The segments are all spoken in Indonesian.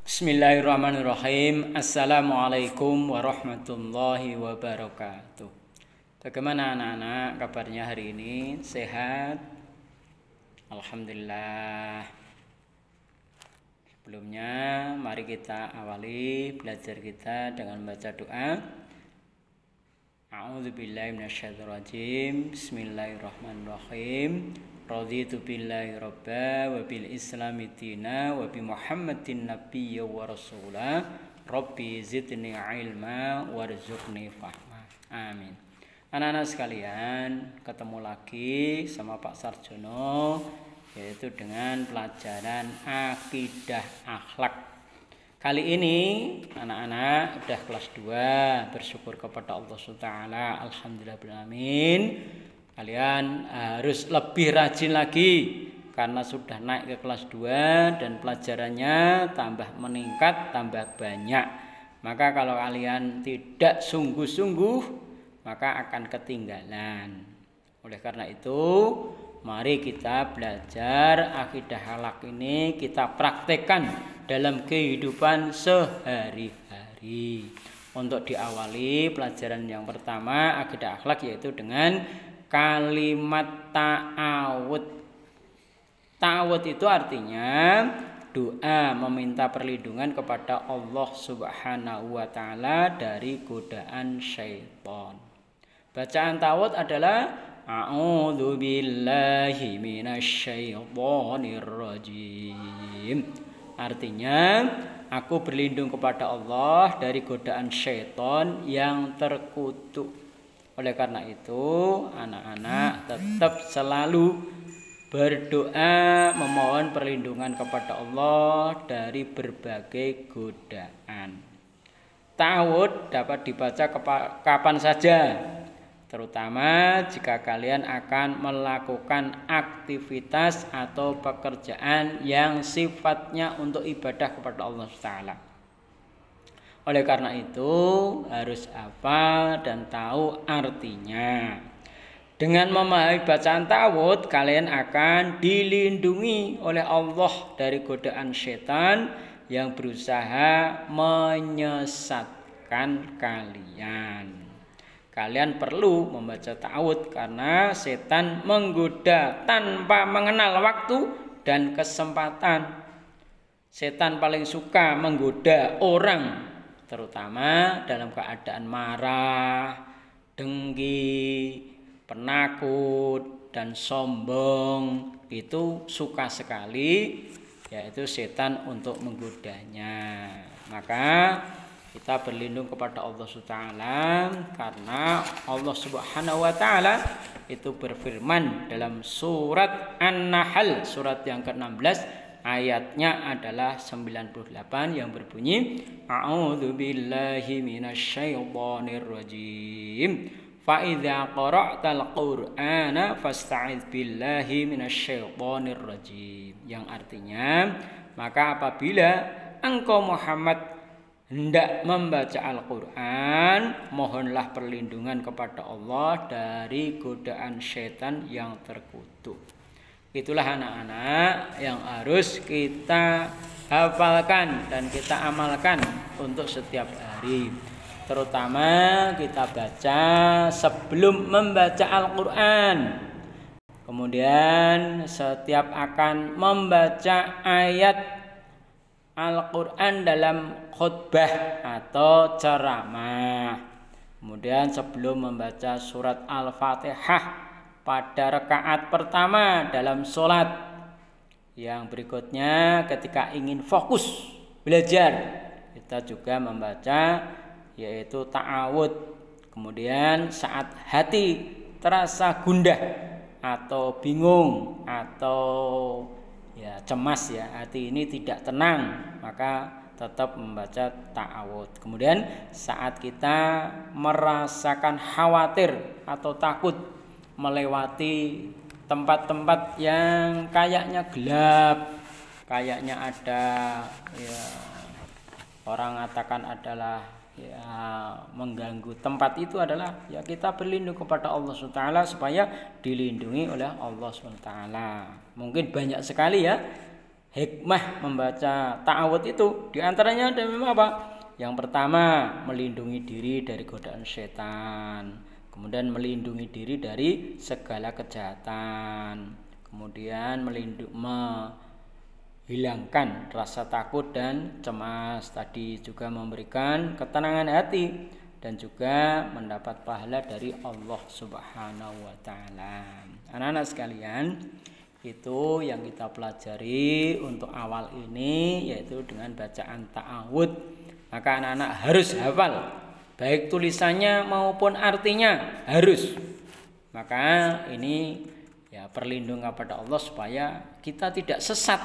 Bismillahirrahmanirrahim. Assalamualaikum warahmatullahi wabarakatuh. Bagaimana anak-anak kabarnya hari ini? Sehat? Alhamdulillah. Sebelumnya mari kita awali belajar kita dengan membaca doa. A'udzubillahi minasyaitonirrajim. Bismillahirrahmanirrahim. Raditu billahi robba wa bil islami dina wa bi muhammadin nabiyya wa rasulah rabbi zidni ilma warzuqni fahma. Amin. Anak-anak sekalian, ketemu lagi sama Pak Sarjono, yaitu dengan pelajaran akidah akhlak. Kali ini anak-anak udah kelas 2, bersyukur kepada Allah SWT. Alhamdulillahirrahmanirrahim. Kalian harus lebih rajin lagi karena sudah naik ke kelas 2 dan pelajarannya tambah meningkat, tambah banyak. Maka kalau kalian tidak sungguh-sungguh, maka akan ketinggalan. Oleh karena itu, mari kita belajar akidah akhlak ini, kita praktekkan dalam kehidupan sehari-hari. Untuk diawali pelajaran yang pertama akidah akhlak yaitu dengan kalimat ta'awud. Ta'awud itu artinya doa meminta perlindungan kepada Allah Subhanahu wa taala dari godaan syaitan. Bacaan ta'awud adalah a'udzu billahi minasyaitonir rajim. Artinya aku berlindung kepada Allah dari godaan syaitan yang terkutuk. Oleh karena itu, anak-anak tetap selalu berdoa memohon perlindungan kepada Allah dari berbagai godaan. Ta'awud dapat dibaca kapan saja, terutama jika kalian akan melakukan aktivitas atau pekerjaan yang sifatnya untuk ibadah kepada Allah Ta'ala. Oleh karena itu harus hafal dan tahu artinya. Dengan memahami bacaan ta'awud, kalian akan dilindungi oleh Allah dari godaan setan yang berusaha menyesatkan kalian. Kalian perlu membaca ta'awud karena setan menggoda tanpa mengenal waktu dan kesempatan. Setan paling suka menggoda orang, terutama dalam keadaan marah, dengki, penakut, dan sombong. Itu suka sekali, yaitu setan untuk menggodanya. Maka kita berlindung kepada Allah SWT karena Allah Subhanahu wa taala itu berfirman dalam surat An-Nahl, surat yang ke-16, ayatnya adalah 98 yang berbunyi a'udzu billahi minasyaitonir rajim fa idza qara'tal qur'ana fasta'iz billahi minasyaitonir rajim, yang artinya maka apabila engkau Muhammad hendak membaca Al-Qur'an, mohonlah perlindungan kepada Allah dari godaan syaitan yang terkutuk. Itulah anak-anak yang harus kita hafalkan dan kita amalkan untuk setiap hari. Terutama kita baca sebelum membaca Al-Quran. Kemudian setiap akan membaca ayat Al-Quran dalam khutbah atau ceramah. Kemudian sebelum membaca surat Al-Fatihah pada rakaat pertama dalam sholat. Yang berikutnya ketika ingin fokus belajar, kita juga membaca yaitu ta'awud. Kemudian saat hati terasa gundah atau bingung atau cemas, hati ini tidak tenang, maka tetap membaca ta'awud. Kemudian saat kita merasakan khawatir atau takut melewati tempat-tempat yang kayaknya gelap, kayaknya ada orang mengatakan adalah mengganggu, tempat itu adalah kita berlindung kepada Allah SWT supaya dilindungi oleh Allah SWT. Mungkin banyak sekali hikmah membaca ta'awudz itu diantaranya ada memang apa? Yang pertama melindungi diri dari godaan setan, kemudian melindungi diri dari segala kejahatan, kemudian menghilangkan rasa takut dan cemas, tadi juga memberikan ketenangan hati dan juga mendapat pahala dari Allah Subhanahu wa taala. Anak-anak sekalian, itu yang kita pelajari untuk awal ini, yaitu dengan bacaan ta'awudz. Maka anak-anak harus hafal, baik tulisannya maupun artinya harus. Maka ini ya perlindungan kepada Allah supaya kita tidak sesat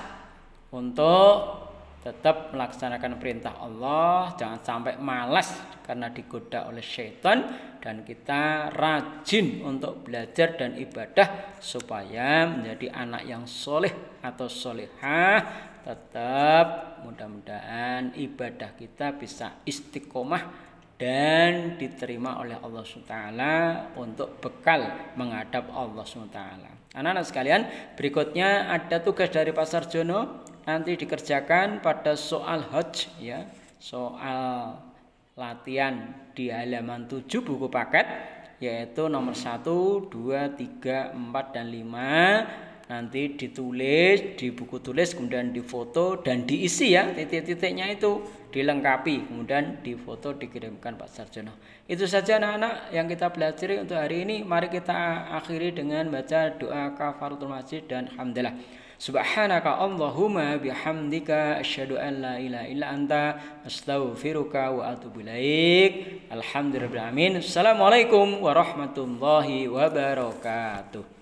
untuk tetap melaksanakan perintah Allah, jangan sampai malas karena digoda oleh syaitan, dan kita rajin untuk belajar dan ibadah supaya menjadi anak yang soleh atau solehah. Tetap mudah-mudahan ibadah kita bisa istiqomah dan diterima oleh Allah SWT untuk bekal menghadap Allah SWT. Anak-anak sekalian, berikutnya ada tugas dari Pak Sarjono, nanti dikerjakan pada soal Hajj ya, soal latihan di halaman 7 buku paket, yaitu nomor 1, 2, 3, 4, dan 5. Nanti ditulis di buku tulis, kemudian difoto dan diisi ya, titik-titiknya itu dilengkapi, kemudian difoto dikirimkan Pak Sarjono. Itu saja anak-anak yang kita pelajari untuk hari ini. Mari kita akhiri dengan baca doa kafaratul majlis dan hamdalah. Subhanaka Allahumma bihamdika asyhadu an la ilaha illa anta astaghfiruka wa atubu ilaik. Alhamdulillahirabbil alamin. Assalamualaikum warahmatullahi wabarakatuh.